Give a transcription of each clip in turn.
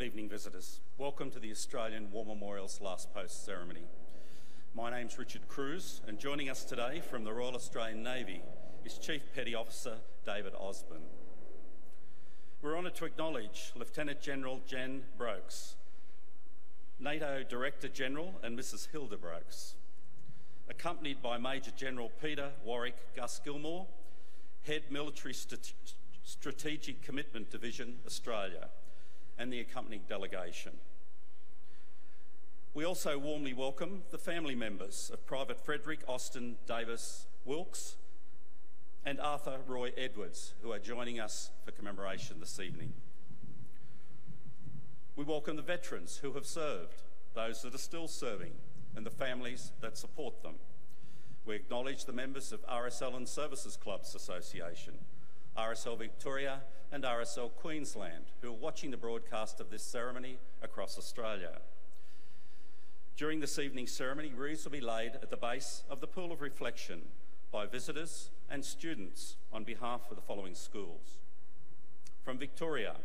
evening, visitors. Welcome to the Australian War Memorial's Last Post ceremony. My name's Richard Cruz, and joining us today from the Royal Australian Navy is Chief Petty Officer David Osborne. We're honoured to acknowledge Lieutenant General Jen Brokes, NATO Director General and Mrs Hilda Brokes, accompanied by Major General Peter Warwick Gus Gilmore, Head Military Strategic Commitment Division, Australia, and the accompanying delegation. We also warmly welcome the family members of Private Frederick Austin Davis Wilkes and Arthur Roy Edwards, who are joining us for commemoration this evening. We welcome the veterans who have served, those that are still serving, and the families that support them. We acknowledge the members of RSL and Services Clubs Association, RSL Victoria and RSL Queensland, who are watching the broadcast of this ceremony across Australia. During this evening's ceremony, wreaths will be laid at the base of the Pool of Reflection by visitors and students on behalf of the following schools. From Victoria,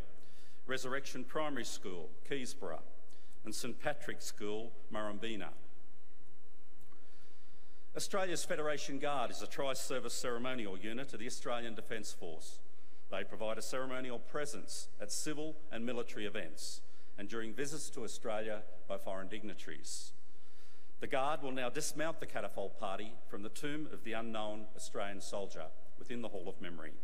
Resurrection Primary School, Keysborough, and St Patrick's School, Murrumbina. Australia's Federation Guard is a tri-service ceremonial unit of the Australian Defence Force. They provide a ceremonial presence at civil and military events and during visits to Australia by foreign dignitaries. The Guard will now dismount the catapult party from the tomb of the unknown Australian soldier within the Hall of Memory.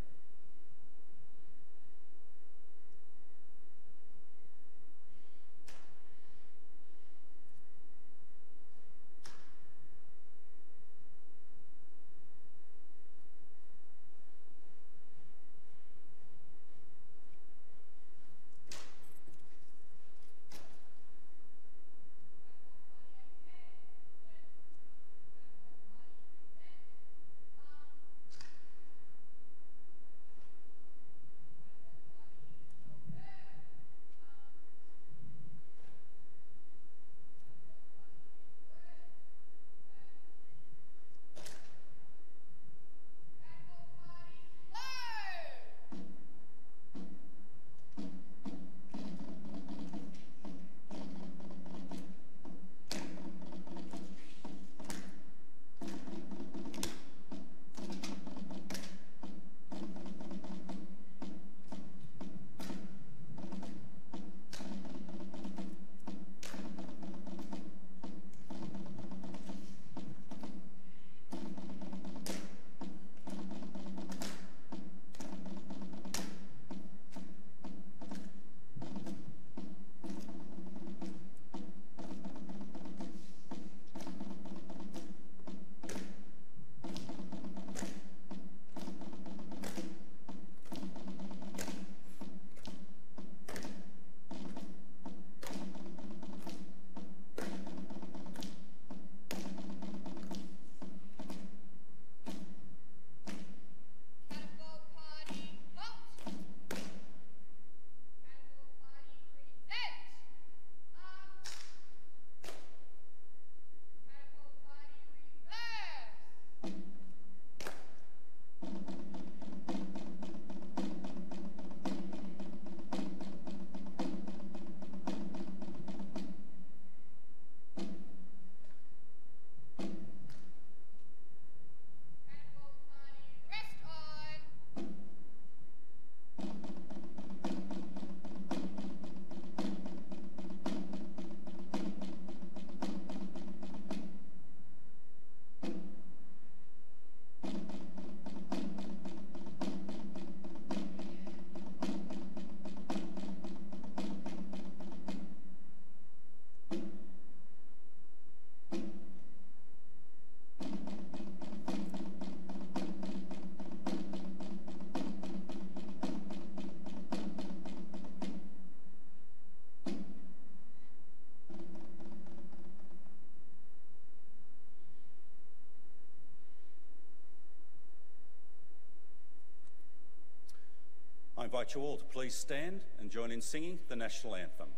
I invite you all to please stand and join in singing the national anthem.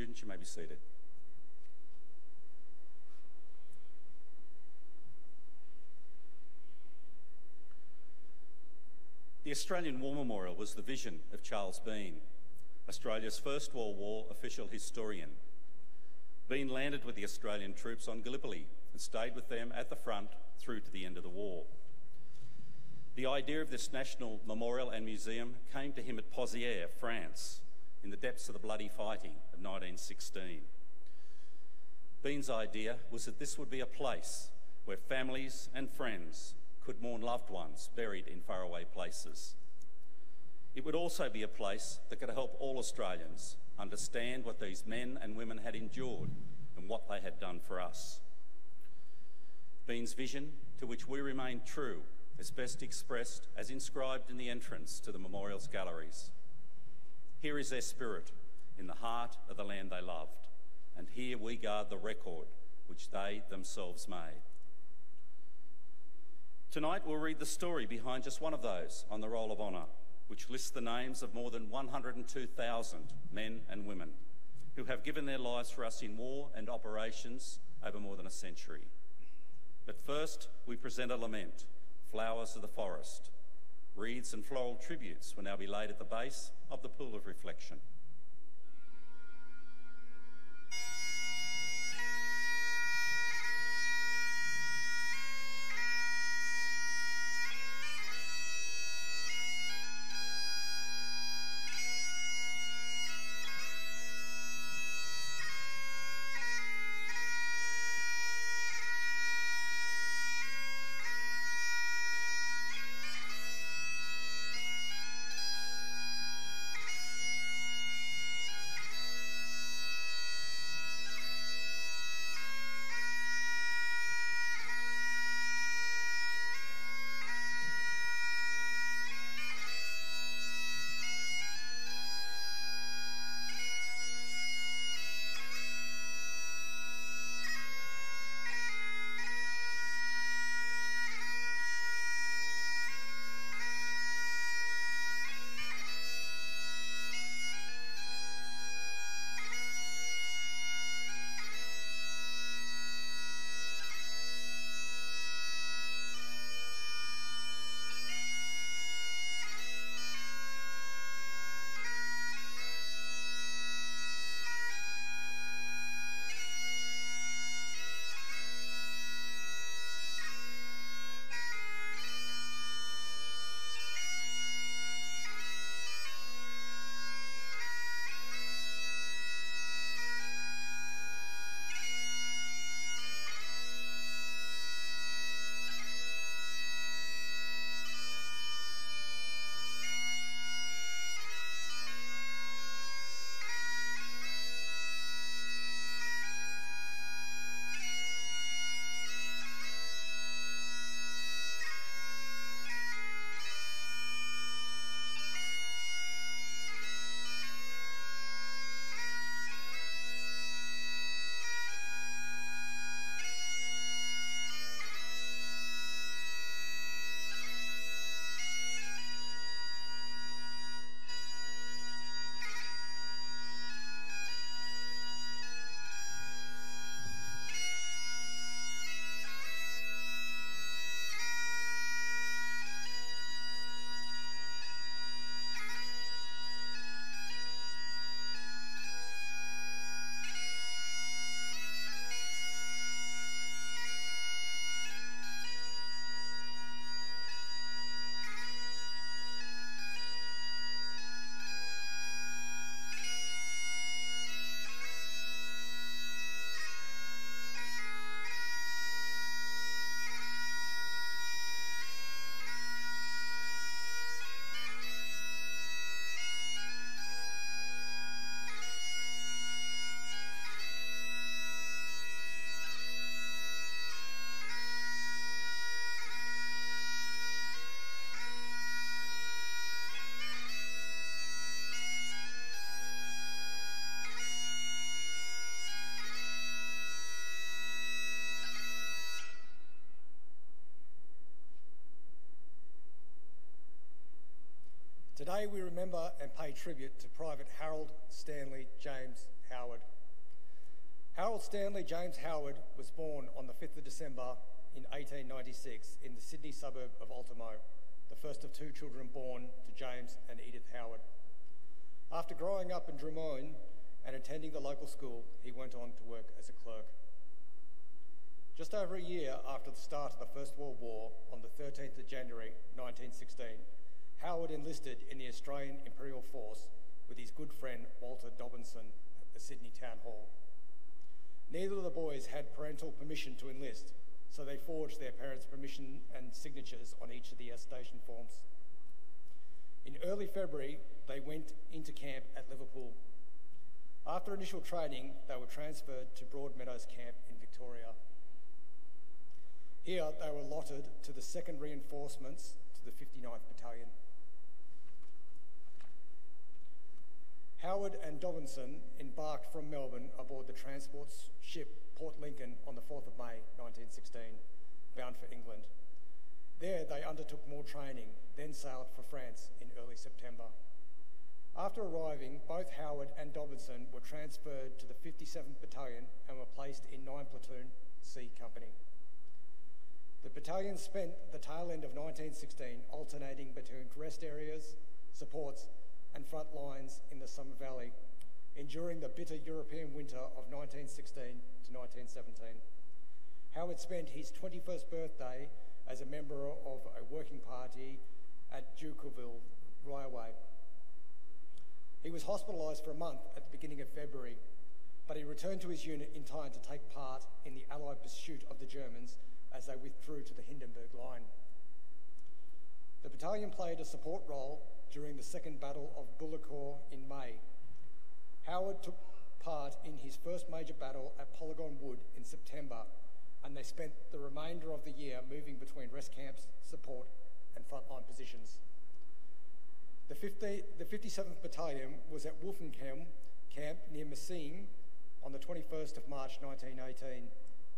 Students, you may be seated. The Australian War Memorial was the vision of Charles Bean, Australia's First World War official historian. Bean landed with the Australian troops on Gallipoli and stayed with them at the front through to the end of the war. The idea of this national memorial and museum came to him at Pozières, France, in the depths of the bloody fighting of 1916. Bean's idea was that this would be a place where families and friends could mourn loved ones buried in faraway places. It would also be a place that could help all Australians understand what these men and women had endured and what they had done for us. Bean's vision, to which we remain true, is best expressed as inscribed in the entrance to the memorial's galleries. Here is their spirit in the heart of the land they loved, and here we guard the record which they themselves made. Tonight we'll read the story behind just one of those on the Roll of Honour, which lists the names of more than 102,000 men and women who have given their lives for us in war and operations over more than a century. But first, we present a lament, Flowers of the Forest. Wreaths and floral tributes will now be laid at the base of the Pool of Reflection. Today we remember and pay tribute to Private Harold Stanley James Howard Harold Stanley James Howard was born on the 5th of December in 1896 in the Sydney suburb of Ultimo, the first of two children born to James and Edith Howard. After growing up in Drummoyne and attending the local school, he went on to work as a clerk. Just over a year after the start of the First World War, on the 13th of January 1916, Howard enlisted in the Australian Imperial Force with his good friend Walter Dobinson at the Sydney Town Hall. Neither of the boys had parental permission to enlist, so they forged their parents' permission and signatures on each of the station forms. In early February, they went into camp at Liverpool. After initial training, they were transferred to Broadmeadows Camp in Victoria. Here, they were allotted to the 2nd Reinforcements to the 59th Battalion. Howard and Dobinson embarked from Melbourne aboard the transport ship Port Lincoln on the 4th of May 1916, bound for England. There they undertook more training, then sailed for France in early September. After arriving, both Howard and Dobinson were transferred to the 57th Battalion and were placed in 9 Platoon C Company. The battalion spent the tail end of 1916 alternating between rest areas, supports and front lines in the Somme Valley, enduring the bitter European winter of 1916 to 1917. Howard spent his 21st birthday as a member of a working party at Ducoville Railway. He was hospitalised for a month at the beginning of February, but he returned to his unit in time to take part in the Allied pursuit of the Germans as they withdrew to the Hindenburg Line. The battalion played a support role during the Second Battle of Bullecourt in May. Howard took part in his first major battle at Polygon Wood in September, and they spent the remainder of the year moving between rest camps, support and frontline positions. The 57th Battalion was at Wolfenkamp Camp near Messines on the 21st of March 1918,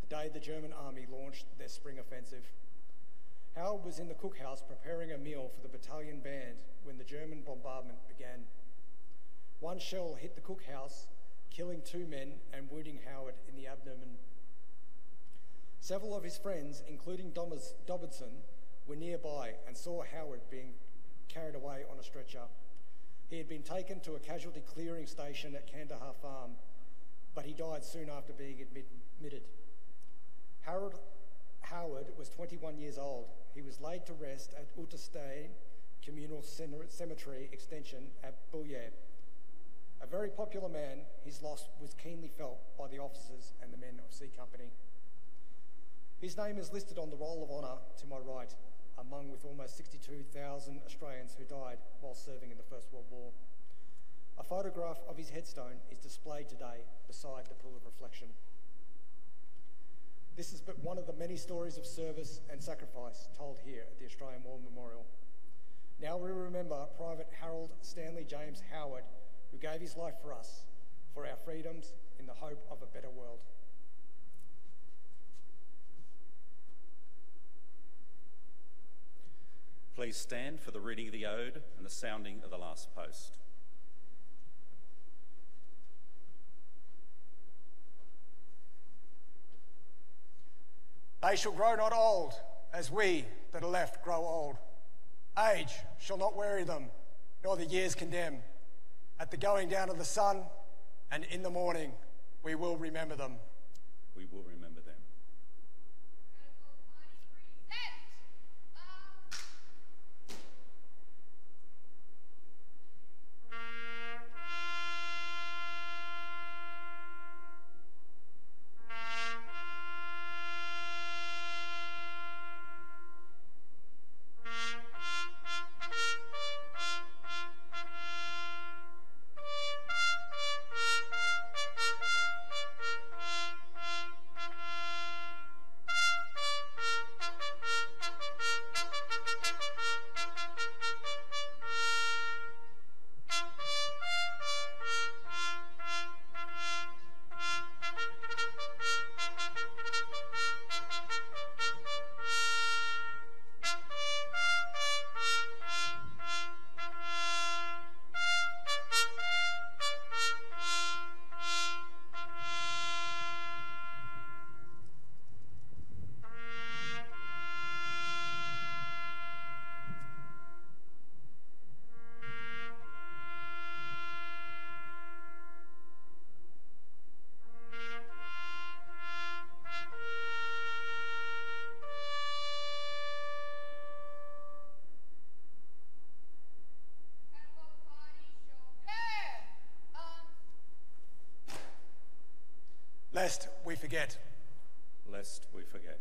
the day the German army launched their spring offensive. Howard was in the cookhouse preparing a meal for the battalion band when the German bombardment began. One shell hit the cookhouse, killing 2 men and wounding Howard in the abdomen. Several of his friends, including Dobinson, were nearby and saw Howard being carried away on a stretcher. He had been taken to a casualty clearing station at Kandahar Farm, but he died soon after being admitted. Howard was 21 years old. He was laid to rest at Utterstein Communal Cemetery Extension at Bouillé. A very popular man, his loss was keenly felt by the officers and the men of C Company. His name is listed on the Roll of Honour to my right, among with almost 62,000 Australians who died while serving in the First World War. A photograph of his headstone is displayed today beside the Pool of Reflection. This is but one of the many stories of service and sacrifice told here at the Australian War Memorial. Now we remember Private Harold Stanley James Howard, who gave his life for us, for our freedoms, in the hope of a better world. Please stand for the reading of the Ode and the sounding of the last post. They shall grow not old, as we that are left grow old. Age shall not weary them, nor the years condemn. At the going down of the sun, and in the morning, we will remember them. We will remember them. lest we forget. Lest we forget.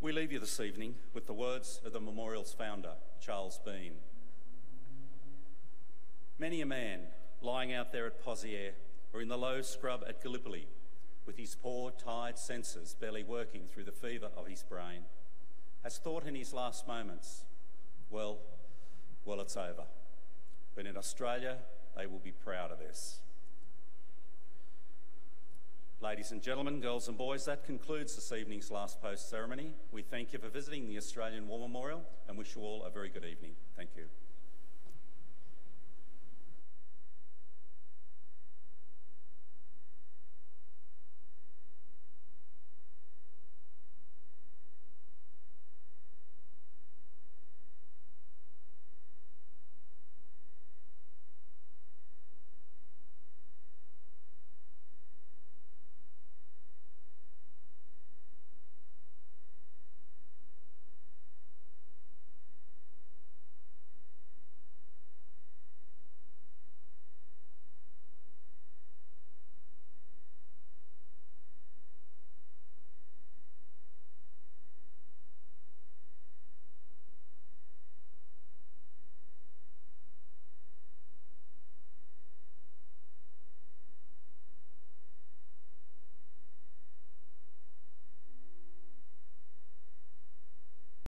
We leave you this evening with the words of the memorial's founder, Charles Bean. Many a man lying out there at Pozières or in the low scrub at Gallipoli, with his poor, tired senses barely working through the fever of his brain, has thought in his last moments, well, it's over. But in Australia, they will be proud of this. Ladies and gentlemen, girls and boys, that concludes this evening's last post ceremony. We thank you for visiting the Australian War Memorial and wish you all a very good evening. Thank you.